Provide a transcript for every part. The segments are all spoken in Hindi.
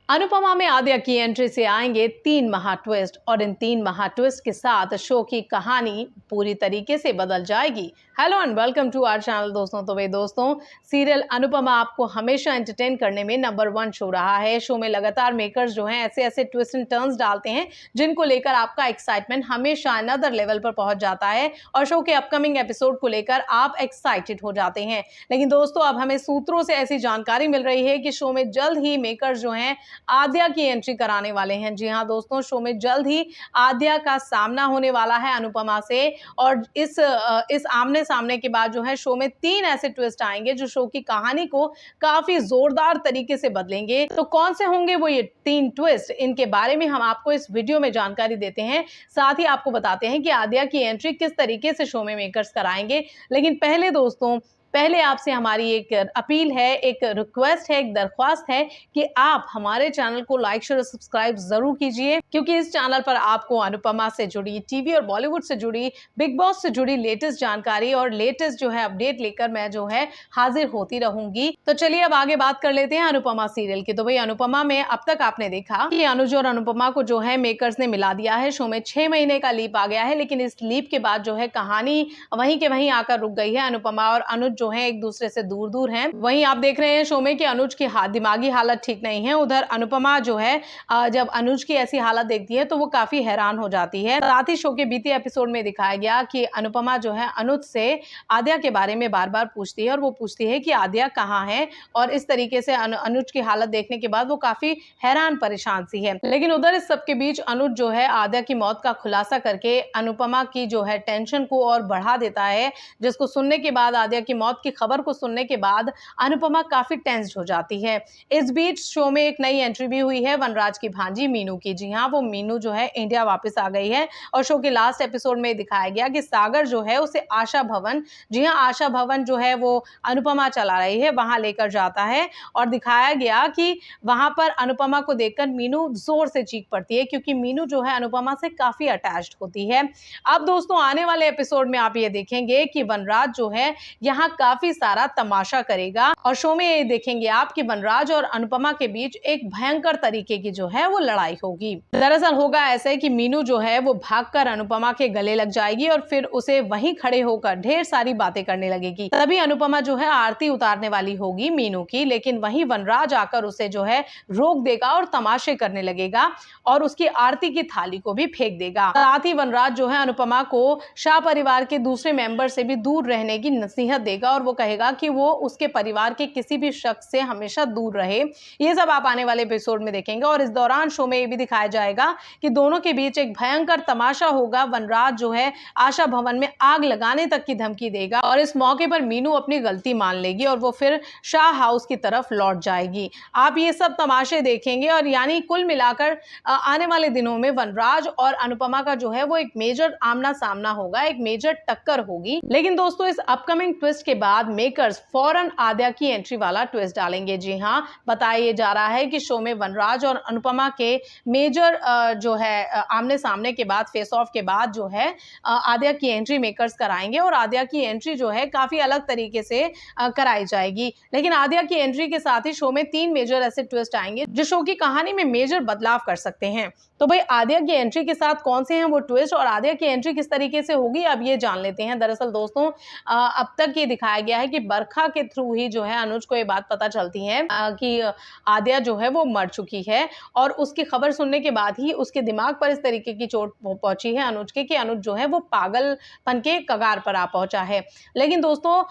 अनुपमा में आद्या की एंट्री से आएंगे 3 महा ट्विस्ट और इन 3 महा ट्विस्ट के साथ शो की कहानी पूरी तरीके से बदल जाएगी। Hello and welcome to our channel दोस्तों। तो भाई दोस्तों, सीरियल अनुपमा आपको हमेशा एंटरटेन करने में नंबर 1 शो रहा है। शो में लगातार मेकर्स जो हैं ऐसे ऐसे ट्विस्ट एंड टर्न्स डालते हैं जिनको लेकर आपका एक्साइटमेंट हमेशा अनदर लेवल पर पहुंच जाता है और शो के अपकमिंग एपिसोड को लेकर आप एक्साइटेड हो जाते हैं। लेकिन दोस्तों, अब हमें सूत्रों से ऐसी जानकारी मिल रही है कि शो में जल्द ही मेकर्स जो हैं आद्या की एंट्री कराने वाले हैं। जी हां दोस्तों, शो में जल्द ही आद्या का सामना होने वाला है अनुपमा से और इस आमने सामने के बाद जो है शो में 3 ऐसे ट्विस्ट आएंगे जो शो की कहानी को काफी जोरदार तरीके से बदलेंगे। तो कौन से होंगे वो ये 3 ट्विस्ट, इनके बारे में हम आपको इस वीडियो में जानकारी देते हैं। साथ ही आपको बताते हैं कि आद्या की एंट्री किस तरीके से शो में मेकर्स कराएंगे। लेकिन पहले दोस्तों, पहले आपसे हमारी एक अपील है, एक रिक्वेस्ट है, एक दरख्वास्त है कि आप हमारे चैनल को लाइक शेयर और सब्सक्राइब जरूर कीजिए, क्योंकि इस चैनल पर आपको अनुपमा से जुड़ी, टीवी और बॉलीवुड से जुड़ी, बिग बॉस से जुड़ी लेटेस्ट जानकारी और लेटेस्ट जो है अपडेट लेकर मैं जो है हाजिर होती रहूंगी। तो चलिए अब आगे बात कर लेते हैं अनुपमा सीरियल की। तो भाई अनुपमा में अब तक आपने देखा कि अनुज और अनुपमा को जो है मेकर्स ने मिला दिया है। शो में 6 महीने का लीप आ गया है, लेकिन इस लीप के बाद जो है कहानी वहीं के वहीं आकर रुक गई है। अनुपमा और अनुज जो है एक दूसरे से दूर दूर हैं। वहीं आप देख रहे हैं शो में कि अनुज की दिमागी हालत ठीक नहीं है। उधर अनुपमा जो है जब अनुज की ऐसी हालत देखती है तो वो काफी हैरान हो जाती है। साथ ही शो के बीते एपिसोड में दिखाया गया कि अनुपमा जो है अनुज से आद्या के बारे में बार बार पूछती है और वो पूछती है कि आद्या कहाँ है, और इस तरीके से अनुज की हालत देखने के बाद वो काफी हैरान परेशान सी है। लेकिन उधर इस सबके बीच अनुज जो है आद्या की मौत का खुलासा करके अनुपमा की जो है टेंशन को और बढ़ा देता है, जिसको सुनने के बाद, आद्या की मौत की खबर को सुनने के बाद अनुपमा काफी टेंस्ड हो जाती है। इस बीच शो में एक नई एंट्री भी हुई है वनराज की भांजी मीनू की। जी हां, वो मीनू जो है इंडिया वापस आ गई है और शो के लास्ट एपिसोड में दिखाया गया कि सागर जो है उसे आशा भवन, जी हां आशा भवन जो है वो अनुपमा चला रही है, वहां लेकर जाता है और दिखाया गया कि वहां पर अनुपमा को देखकर मीनू जोर से चीख पड़ती है, क्योंकि मीनू जो है अनुपमा से काफी अटैच्ड होती है। अब दोस्तों, आने वाले एपिसोड में आप ये देखेंगे कि वनराज जो है यहाँ काफी सारा तमाशा करेगा और शो में ये देखेंगे आप कि वनराज और अनुपमा के बीच एक भयंकर तरीके की जो है वो लड़ाई होगी। दरअसल होगा ऐसे कि मीनू जो है वो भागकर अनुपमा के गले लग जाएगी और फिर उसे वहीं खड़े होकर ढेर सारी बातें करने लगेगी। तभी अनुपमा जो है आरती उतारने वाली होगी मीनू की, लेकिन वहीं वनराज आकर उसे जो है रोक देगा और तमाशे करने लगेगा और उसकी आरती की थाली को भी फेंक देगा। साथ ही वनराज जो है अनुपमा को शाह परिवार के दूसरे मेंबर से भी दूर रहने की नसीहत देगा और वो कहेगा कि वो उसके परिवार के किसी भी शख्स से हमेशा दूर रहे। ये सब आप आने वाले एपिसोड में देखेंगे और इस दौरान शो में ये भी दिखाया जाएगा कि दोनों के बीच एक भयंकर तमाशा होगा। वनराज जो है आशा भवन में आग लगाने तक की धमकी देगा और इस मौके पर मीनू अपनी गलती मान लेगी और वो फिर शाह हाउस की तरफ लौट जाएगी। आप ये सब तमाशे देखेंगे और यानी कुल मिलाकर आने वाले दिनों में वनराज और अनुपमा का जो है वो एक मेजर आमना सामना होगा, एक मेजर टक्कर होगी। लेकिन दोस्तों, इस अपकमिंग ट्विस्ट के बाद मेकर्स फौरन आद्या की एंट्री वाला ट्विस्ट डालेंगे। जी हां, बताया जा रहा है कि शो में वनराज और अनुपमा के मेजर जो है आमने सामने के बाद, फेस ऑफ के बाद जो है आद्या की एंट्री मेकर्स कराएंगे और आद्या की एंट्री जो है काफी अलग तरीके से कराई जाएगी। लेकिन आद्या की एंट्री के साथ ही शो में 3 मेजर ऐसे ट्विस्ट आएंगे जो शो की कहानी में मेजर बदलाव कर सकते हैं। तो भाई आद्या की एंट्री के साथ कौन से हैं वो ट्विस्ट और आद्या की एंट्री किस तरीके से होगी, अब ये जान लेते हैं। दरअसल दोस्तों, अब तक ये दिखाया गया है कि बरखा के थ्रू ही जो है अनुज को ये बात पता चलती है कि आद्या जो है वो मर चुकी है और उसकी खबर सुनने के बाद ही उसके दिमाग पर इस तरीके की चोट पहुंची है अनुज के कि अनुज जो है वो पागलपन के कगार पर आ पहुंचा है। लेकिन दोस्तों,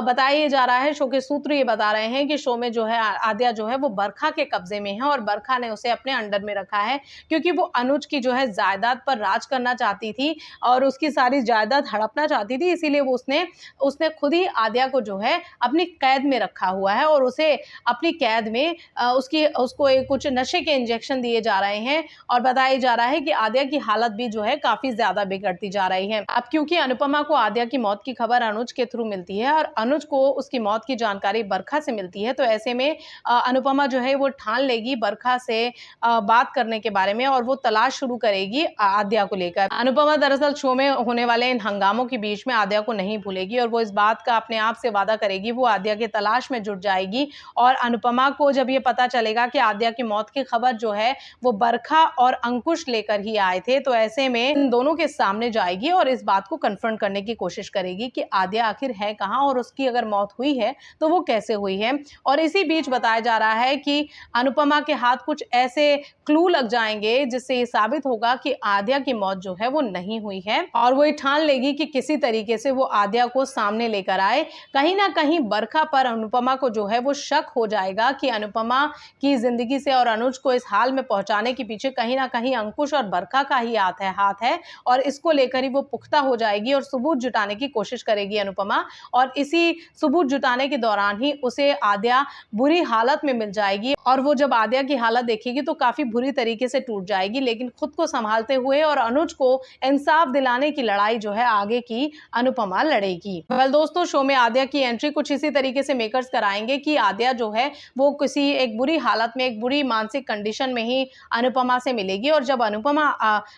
बताया जा रहा है, शो के सूत्र ये बता रहे हैं कि शो में जो है आद्या जो है वो बरखा के कब्जे में है और बरखा ने उसे अपने अंडर में रखा है, क्योंकि वो अनुज की जो है जायदाद पर राज करना चाहती थी और उसकी सारी जायदाद हड़पना चाहती थी। इसीलिए वो उसने खुद ही आद्या को जो है अपनी कैद में रखा हुआ है और उसे अपनी कैद में उसको कुछ नशे के इंजेक्शन दिए जा रहे हैं और बताया जा रहा है कि आद्या की हालत भी जो है काफी ज्यादा बिगड़ती जा रही है। अब क्योंकि अनुपमा को आद्या की मौत की खबर अनुज के थ्रू मिलती है और अनुज को उसकी मौत की जानकारी बरखा से मिलती है, तो ऐसे में अनुपमा जो है वो ठान लेगी बरखा से बात करने के बारे में और वो तलाश शुरू करेगी आद्या को लेकर। अनुपमा दरअसल शो में होने वाले इन हंगामों के बीच में आद्या को नहीं भूलेगी और वो इस बात का अपने आप से वादा करेगी, वो आद्या की तलाश में जुट जाएगी। और अनुपमा को जब ये पता चलेगा कि आद्या की मौत की खबर जो है वो बरखा और अंकुश लेकर ही आए थे, तो ऐसे में इन दोनों के सामने जाएगी और इस बात को कन्फ्रंट करने की कोशिश करेगी कि आद्या आखिर है कहाँ और उसकी अगर मौत हुई है तो वो कैसे हुई है। और इसी बीच बताया जा रहा है कि अनुपमा के हाथ कुछ ऐसे क्लू लग जाएंगे जिससे ये साबित होगा कि आद्या की मौत जो है वो नहीं हुई है, और वो ठान लेगी कि किसी तरीके से वो आद्या को सामने लेकर आए। कहीं ना कहीं बरखा पर अनुपमा को जो है वो शक हो जाएगा कि अनुपमा की जिंदगी से और अनुज को इस हाल में पहुंचाने के पीछे कहीं ना कहीं अंकुश और बरखा का ही हाथ है, और इसको लेकर ही वो पुख्ता हो जाएगी और सबूत जुटाने की कोशिश करेगी अनुपमा। और इसी सबूत जुटाने के दौरान ही उसे आद्या बुरी हालत में मिल जाएगी, और वो जब आद्या की हालत देखेगी तो काफी बुरी तरीके से टूट जाएगी, लेकिन खुद को संभालते हुए और अनुज को इंसाफ दिलाने की लड़ाई जो है आगे की अनुपमा लड़ेगी। वेल दोस्तों, शो में आद्या की एंट्री कुछ इसी तरीके से मेकर्स कराएंगे कि आद्या जो है वो किसी एक बुरी हालत में, एक बुरी मानसिक कंडीशन में ही अनुपमा से मिलेगी। और जब अनुपमा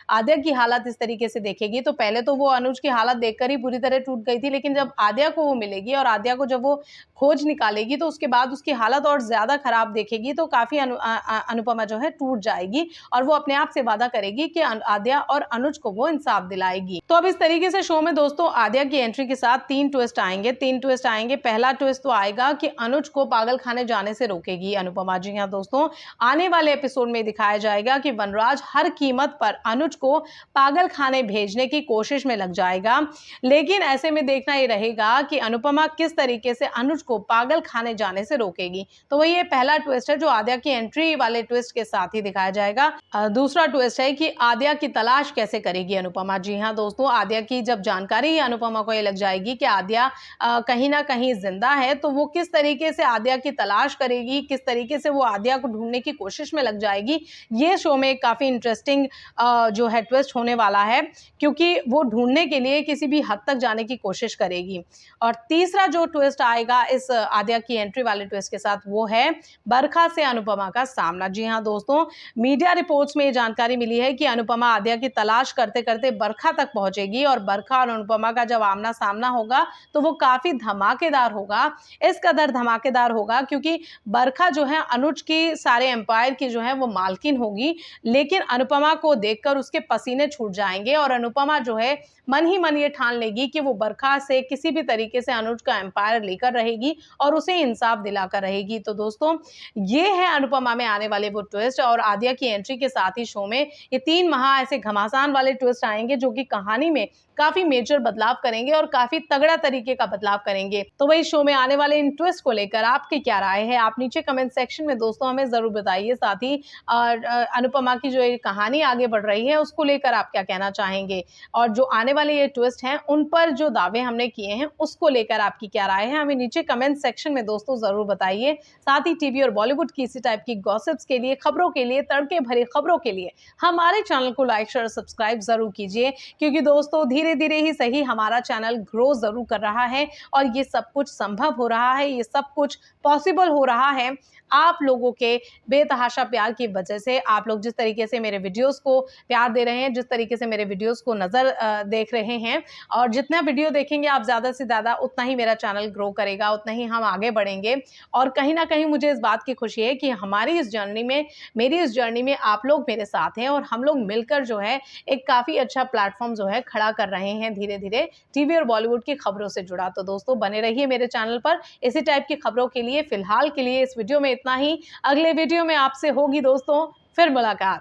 आद्या की हालत इस तरीके से देखेगी तो पहले तो वो अनुज की हालत देखकर ही बुरी तरह टूट गई थी, लेकिन जब आद्या को वो मिलेगी और आद्या को जब वो खोज निकालेगी तो उसके बाद उसकी हालत और ज्यादा खराब देखेगी, तो काफी अनुपमा जो है टूट जाएगी और वो अपने आप से वादा करेगी कि आद्या और अनुज को वो इंसाफ दिलाएगी। तो अब इस तरीके से शो में दोस्तों आद्या की एंट्री के साथ तीन ट्विस्ट आएंगे। पहला ट्विस्ट तो आएगा कि अनुज को पागल खाने जाने से रोकेगी अनुपमा। जी हाँ दोस्तों, आने वाले एपिसोड में दिखाया जाएगा कि वनराज हर कीमत पर अनुज को पागल खाने भेजने की कोशिश में लग जाएगा, लेकिन ऐसे में देखना ये रहेगा कि अनुपमा किस तरीके से अनुज को पागल खाने जाने से रोकेगी। तो वही ये पहला ट्विस्ट है जो आद्या की एंट्री वाले ट्विस्ट के साथ ही दिखाया जाएगा। दूसरा ट्विस्ट है कि आद्या की तलाश कैसे करेगी अनुपमा। जी हाँ दोस्तों, आद्या की जब जानकारी अनुपमा को ये लग जाएगी कि आद्या कहीं ना कहीं जिंदा है, तो वो किस तरीके से आद्या की तलाश करेगी, किस तरीके से वो आद्या को ढूंढने की कोशिश में लग जाएगी, ये शो में काफी इंटरेस्टिंग जो है ट्विस्ट होने वाला है, क्योंकि वो ढूंढने के लिए किसी भी हद तक जाने की कोशिश करेगी। और तीसरा जो ट्विस्ट आएगा इस आद्या की एंट्री वाले ट्विस्ट के साथ, वो है बरखा से अनुपमा का सामना। जी हाँ दोस्तों, मीडिया रिपोर्ट्स में ये जानकारी मिली है कि अनुपमा आद्या की तलाश करते करते बरखा तक पहुंचेगी, और बरखा और अनुपमा का जब आमना सामना होगा तो वो काफी धमाकेदार होगा। इस कदर धमाकेदार होगा क्योंकि बरखा जो है अनुज की सारे एम्पायर की जो है वो मालकिन होगी, लेकिन अनुपमा को देखकर उसके पसीने छूट जाएंगे और अनुपमा जो है मन ही मन ये ठान लेगी कि वो बरखा से किसी भी तरीके से अनुज का एम्पायर लेकर रहेगी और उसे इंसाफ दिलाकर रहेगी। तो दोस्तों, ये है अनुपमा में आने वाले वो ट्विस्ट, और आद्या की एंट्री के साथ ही शो में ये 3 महा ऐसे घमासान वाले ट्विस्ट आएंगे जो कि कहानी में काफी मेजर बदलाव करेंगे और काफी तगड़ा तरीके का बदलाव करेंगे। तो वही शो में आने वाले इन ट्विस्ट को लेकर आपकी क्या राय है, आप नीचे कमेंट सेक्शन में दोस्तों हमें जरूर बताइए। साथ ही अनुपमा की जो ये कहानी आगे बढ़ रही है उसको लेकर आप क्या कहना चाहेंगे, और जो आने वाले ये ट्विस्ट हैं उन पर जो दावे हमने किए हैं उसको लेकर आपकी क्या राय है, हमें नीचे कमेंट सेक्शन में दोस्तों जरूर बताइए। साथ ही टीवी और बॉलीवुड की इसी टाइप की गॉसिप्स के लिए, खबरों के लिए, तड़के भरी खबरों के लिए हमारे चैनल को लाइक शेयर सब्सक्राइब जरूर कीजिए, क्योंकि दोस्तों धीरे धीरे ही सही हमारा चैनल ग्रो जरूर कर रहा है और ये सब कुछ संभव हो रहा है, ये सब कुछ पॉसिबल हो रहा है आप लोगों के बेतहाशा प्यार की वजह से। आप लोग जिस तरीके से मेरे वीडियोस को प्यार दे रहे हैं, जिस तरीके से मेरे वीडियोस को नजर देख रहे हैं, और जितना वीडियो देखेंगे आप ज्यादा से ज्यादा उतना ही मेरा चैनल ग्रो करेगा, उतना ही हम आगे बढ़ेंगे। और कहीं ना कहीं मुझे इस बात की खुशी है कि हमारी इस जर्नी में, मेरी इस जर्नी में आप लोग मेरे साथ हैं और हम लोग मिलकर जो है एक काफी अच्छा प्लेटफॉर्म जो है खड़ा कर रहे हैं धीरे धीरे टीवी और बॉलीवुड की खबरों से जुड़ा। तो दोस्तों बने रहिए मेरे चैनल पर इसी टाइप की खबरों के लिए। फिलहाल के लिए इस वीडियो में इतना ही, अगले वीडियो में आपसे होगी दोस्तों फिर मुलाकात।